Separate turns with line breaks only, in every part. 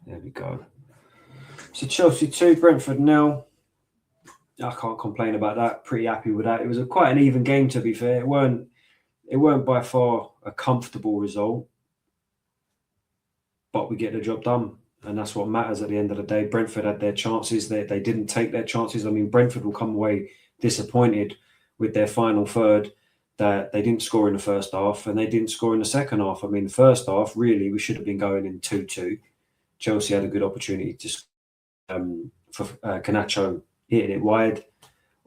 There we go. So Chelsea 2, Brentford 0. I can't complain about that. Pretty happy with that. It was quite an even game, to be fair. It weren't by far a comfortable result, but we get the job done. And that's what matters at the end of the day. Brentford had their chances. They didn't take their chances. I mean, Brentford will come away disappointed with their final third, that they didn't score in the first half and they didn't score in the second half. I mean, the first half, really, we should have been going in 2-2. Chelsea had a good opportunity to for Garnacho hitting it wide.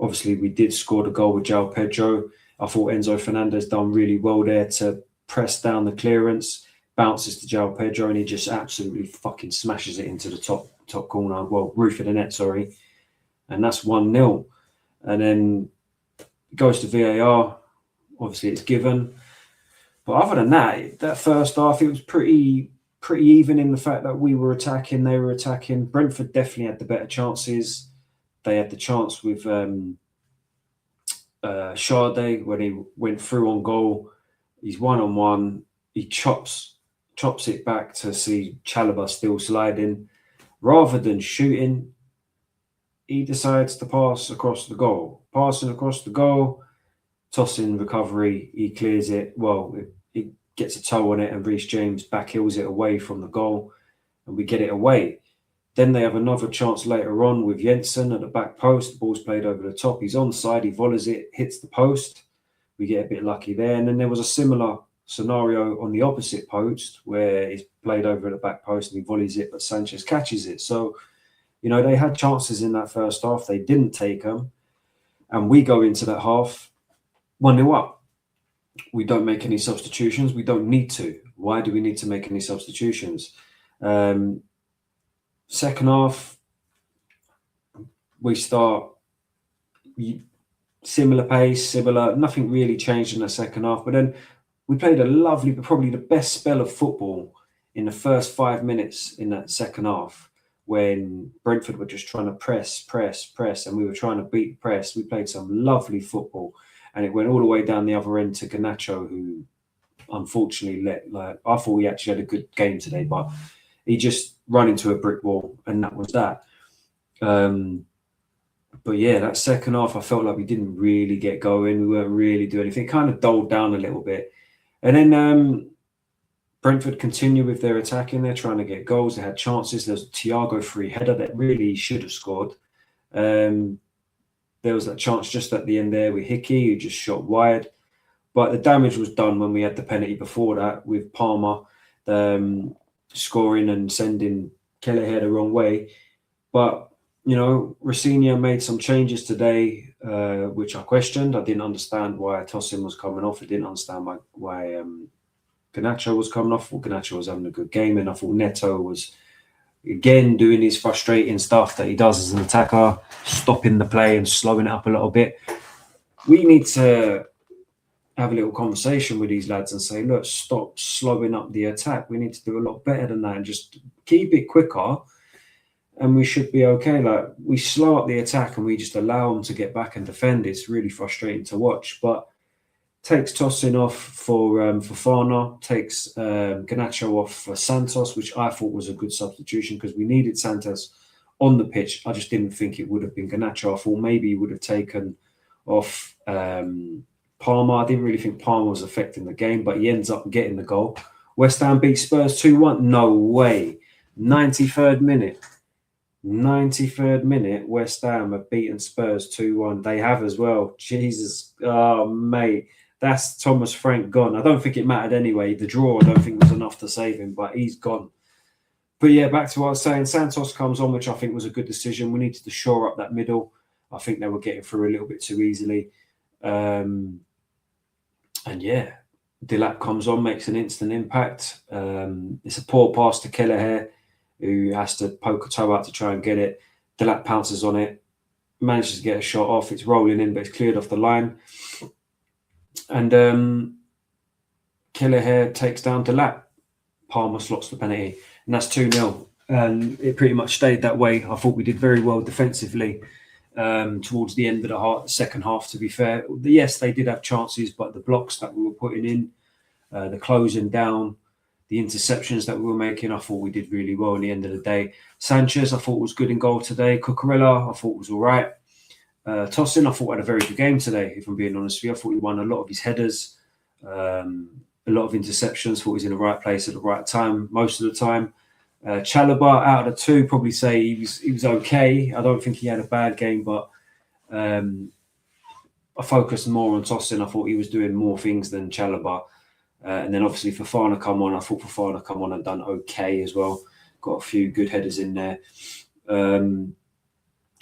Obviously, we did score the goal with João Pedro. I thought Enzo Fernandez done really well there to press down the clearance, bounces to João Pedro, and he just absolutely fucking smashes it into the top corner. Well, roof of the net, sorry. And that's 1-0. And then goes to VAR. Obviously, it's given. But other than that first half, it was pretty even in the fact that we were attacking, they were attacking. Brentford definitely had the better chances. They had the chance with Sade when he went through on goal. He's 1-on-1. He chops it back to see Chalobah still sliding. Rather than shooting, he decides to pass across the goal. Passing across the goal, tossing recovery, he clears it. Well, he gets a toe on it and Reece James backhills it away from the goal and we get it away. Then they have another chance later on with Jensen at the back post. The ball's played over the top. He's onside. He volleys it, hits the post. We get a bit lucky there. And then there was a similar scenario on the opposite post where he's played over the back post and he volleys it, but Sanchez catches it. So, they had chances in that first half. They didn't take them. And we go into that half 1-0 up. We don't make any substitutions. We don't need to. Why do we need to make any substitutions? Second half, we start similar pace, nothing really changed in the second half. But then we played a lovely, but probably the best spell of football in the first 5 minutes in that second half when Brentford were just trying to press, and we were trying to beat the press. We played some lovely football. And it went all the way down the other end to Garnacho, who unfortunately I thought he actually had a good game today, but he just ran into a brick wall, and that was that. But yeah, that second half, I felt like we didn't really get going. We weren't really doing anything. It kind of dulled down a little bit. And then Brentford continued with their attacking. They're trying to get goals. They had chances. There was a Thiago free header that really should have scored. There was that chance just at the end there with Hickey, who just shot wide. But the damage was done when we had the penalty before that with Palmer scoring and sending Kelleher the wrong way. But, ROSENIOR made some changes today, which I questioned. I didn't understand why Tosin was coming off. I didn't understand why Garnacho was coming off. Well, Garnacho was having a good game, and I thought Neto was again doing his frustrating stuff that he does as an attacker, stopping the play and slowing it up a little bit. We need to have a little conversation with these lads and say, look, stop slowing up the attack. We need to do a lot better than that and just keep it quicker and we should be okay. Like, we slow up the attack and we just allow them to get back and defend. It's really frustrating to watch, but takes Tosin off for Fana, takes Garnacho off for Santos, which I thought was a good substitution because we needed Santos on the pitch. I just didn't think it would have been Garnacho. I thought maybe he would have taken off Palmer. I didn't really think Palmer was affecting the game, but he ends up getting the goal. West Ham beat Spurs 2-1. No way. 93rd minute. 93rd minute, West Ham have beaten Spurs 2-1. They have as well. Jesus. Oh, mate. That's Thomas Frank gone. I don't think it mattered anyway. The draw, I don't think was enough to save him, but he's gone. But yeah, back to what I was saying. Santos comes on, which I think was a good decision. We needed to shore up that middle. I think they were getting through a little bit too easily. And yeah, Delap comes on, makes an instant impact. It's a poor pass to Kelleher, who has to poke a toe out to try and get it. Delap pounces on it, manages to get a shot off. It's rolling in, but it's cleared off the line. And Kelleher takes down Delap. Palmer slots the penalty, and that's 2-0. And it pretty much stayed that way. I thought we did very well defensively towards the end of the second half, to be fair. Yes, they did have chances, but the blocks that we were putting in, the closing down, the interceptions that we were making, I thought we did really well at the end of the day. Sanchez, I thought was good in goal today. Cucurella, I thought was all right. Tosin, I thought had a very good game today, if I'm being honest with you. I thought he won a lot of his headers, a lot of interceptions, thought he was in the right place at the right time most of the time. Chalobah, out of the two, probably say he was okay. I don't think he had a bad game, but I focused more on Tosin. I thought he was doing more things than Chalobah. And then obviously Fofana come on. I thought Fofana come on and done okay as well. Got a few good headers in there.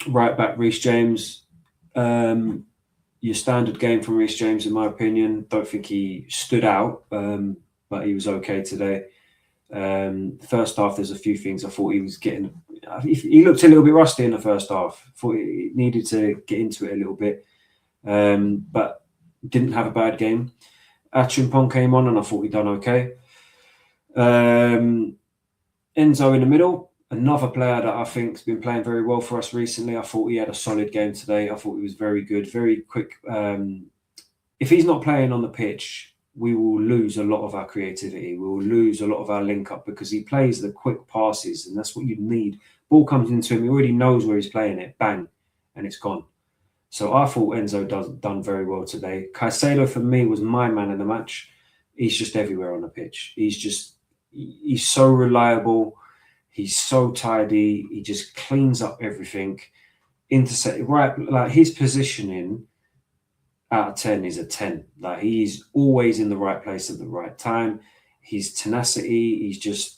Right back, Reece James. Your standard game from Reece James, in my opinion. Don't think he stood out, but he was okay today. First half, there's a few things I thought he was getting. He looked a little bit rusty in the first half. Thought he needed to get into it a little bit, but didn't have a bad game. Achimpong came on, and I thought he'd done okay. Enzo in the middle, another player that I think has been playing very well for us recently. I thought he had a solid game today. I thought he was very good, very quick. If he's not playing on the pitch, we will lose a lot of our creativity. We will lose a lot of our link up because he plays the quick passes, and that's what you need. Ball comes into him, he already knows where he's playing it, bang, and it's gone. So I thought Enzo done very well today. Caicedo, for me, was my man in the match. He's just everywhere on the pitch. He's so reliable. He's so tidy. He just cleans up everything. Intercept, right, like his positioning out of 10 is a 10. Like he's always in the right place at the right time. His tenacity, he's just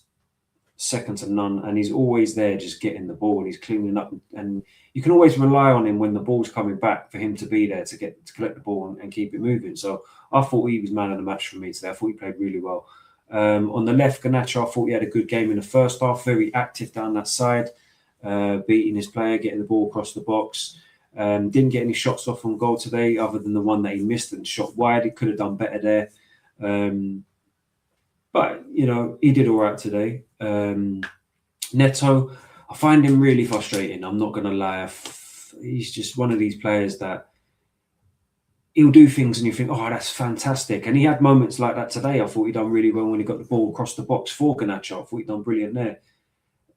second to none, and he's always there just getting the ball. He's cleaning up, and you can always rely on him when the ball's coming back for him to be there to collect the ball and keep it moving. So I thought he was man of the match for me today. I thought he played really well. On the left, Garnacho, I thought he had a good game in the first half, very active down that side, beating his player, getting the ball across the box. Didn't get any shots off on goal today other than the one that he missed and shot wide. He could have done better there. But, you know, he did all right today. Neto, I find him really frustrating. I'm not going to lie. He's just one of these players that he'll do things and you think, oh, that's fantastic. And he had moments like that today. I thought he done really well when he got the ball across the box for Garnacho. I thought he done brilliant there.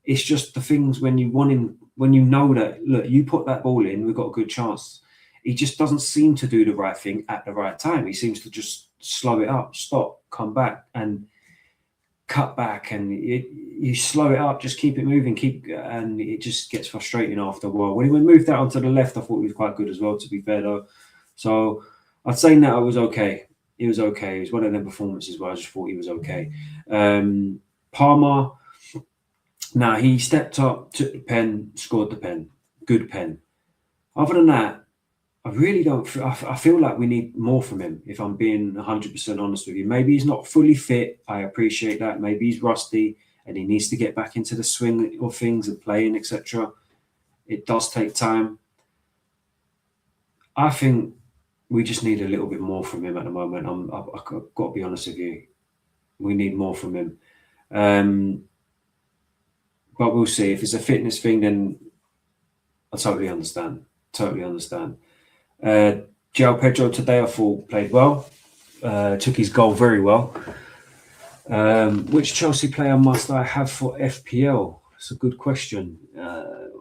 It's just the things when you want him, when you know that, look, you put that ball in, we've got a good chance. He just doesn't seem to do the right thing at the right time. He seems to just slow it up, stop, come back and cut back, and you slow it up, just keep it moving, and it just gets frustrating after a while. When he moved out onto the left, I thought he was quite good as well, to be fair though. So I'd say Neto was okay. He was okay. It was one of them performances where I just thought he was okay. Palmer, now he stepped up, took the pen, scored the pen. Good pen. Other than that, I really don't. I feel like we need more from him, if I'm being 100% honest with you. Maybe he's not fully fit. I appreciate that. Maybe he's rusty and he needs to get back into the swing of things and playing, etc. It does take time. I think we just need a little bit more from him at the moment. I've got to be honest with you. We need more from him. But we'll see. If it's a fitness thing, then I totally understand. João Pedro today, I thought, played well. Took his goal very well. Which Chelsea player must I have for FPL? It's a good question.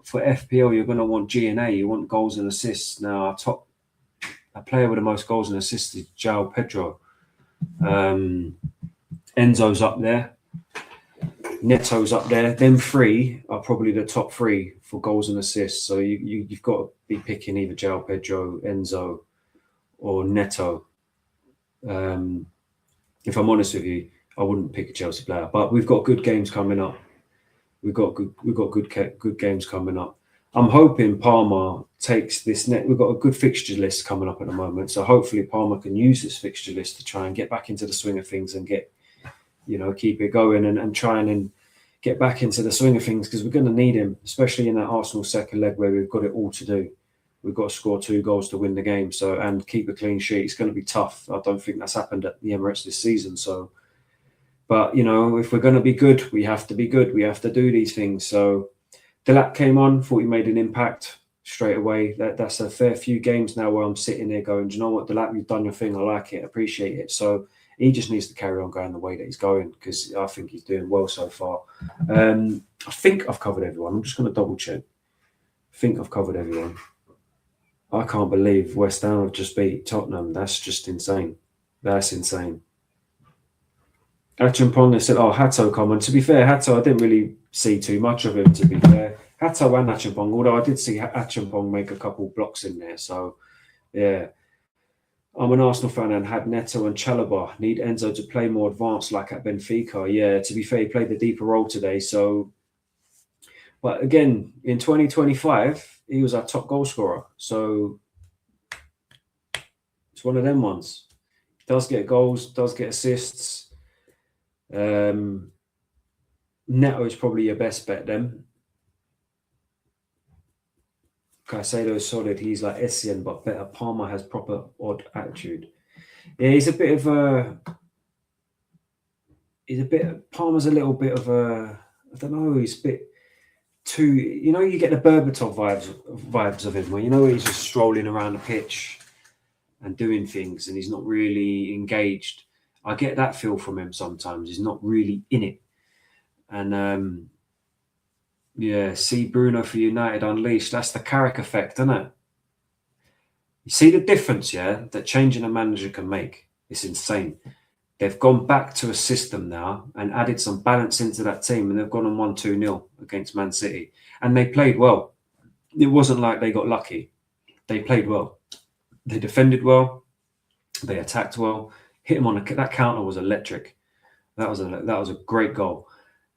For FPL, you're going to want G&A. You want goals and assists. Now, a player with the most goals and assists is João Pedro. Enzo's up there. Neto's up there. Them three are probably the top three for goals and assists. So you've got to be picking either João Pedro, Enzo, or Neto. If I'm honest with you, I wouldn't pick a Chelsea player. But we've got good games coming up. We've got good games coming up. I'm hoping Palmer takes this net. We've got a good fixture list coming up at the moment. So hopefully Palmer can use this fixture list to try and get back into the swing of things and get, keep it going and try and get back into the swing of things, because we're going to need him, especially in that Arsenal second leg where we've got it all to do. We've got to score 2 goals to win the game, and keep a clean sheet. It's going to be tough. I don't think that's happened at the Emirates this season. But if we're going to be good, we have to be good. We have to do these things. So Delap came on, thought he made an impact straight away. That's a fair few games now where I'm sitting there going, do you know what, Delap, you've done your thing. I like it, appreciate it. So He just needs to carry on going the way that he's going, because I think he's doing well so far. I think I've covered everyone. I'm just going to double check. I think I've covered everyone. I can't believe West Ham have just beat Tottenham. That's just insane. That's insane. Achampong said, "Oh, Hato comment." To be fair, Hato, I didn't really see too much of him, to be fair. Hato and Achampong, although I did see Achampong make a couple blocks in there. So, yeah. I'm an Arsenal fan and had Neto and Chalobah. Need Enzo to play more advanced like at Benfica. Yeah, to be fair, he played the deeper role today. So, but again, in 2025, he was our top goal scorer. So, it's one of them ones. Does get goals, does get assists. Neto is probably your best bet then. Caicedo is solid. He's like Essien, but better. Palmer has proper odd attitude. Yeah, he's a bit of a. Palmer's a little bit of a. I don't know. He's a bit too. You know, you get the Berbatov vibes of him, where he's just strolling around the pitch and doing things, and he's not really engaged. I get that feel from him sometimes. He's not really in it. And yeah, see Bruno for United Unleashed. That's the Carrick effect, isn't it? You see the difference, yeah, that changing a manager can make. It's insane. They've gone back to a system now and added some balance into that team, and they've gone on 1-2-0 against Man City. And they played well. It wasn't like they got lucky. They played well. They defended well. They attacked well. Hit him on that counter was electric. That was a great goal.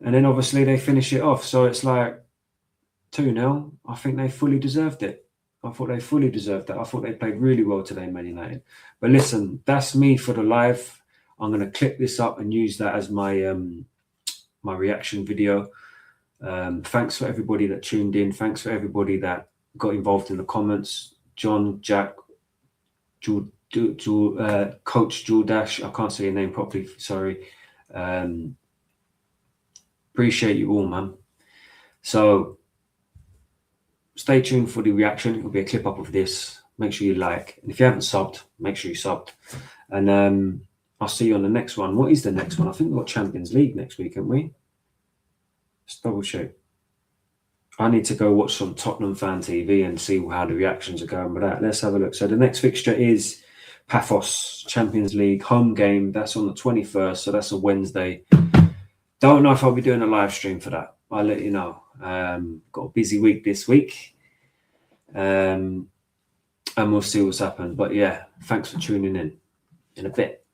And then obviously they finish it off. So it's like 2-0. I think they fully deserved it. I thought they fully deserved that. I thought they played really well today, Man United. But listen, that's me for the live. I'm going to clip this up and use that as my my reaction video. Thanks for everybody that tuned in. Thanks for everybody that got involved in the comments. John, Jack, Coach Jordash. I can't say your name properly. Sorry. Appreciate you all, man. So stay tuned for the reaction. It'll be a clip up of this. Make sure you like. And if you haven't subbed, make sure you subbed. And I'll see you on the next one. What is the next one? I think we've got Champions League next week, haven't we? Let's double check. I need to go watch some Tottenham fan TV and see how the reactions are going with that. Let's have a look. So the next fixture is Paphos Champions League home game. That's on the 21st. So that's a Wednesday. Don't know if I'll be doing a live stream for that. I'll let you know. Got a busy week this week. And we'll see what's happened. But yeah, thanks for tuning in a bit.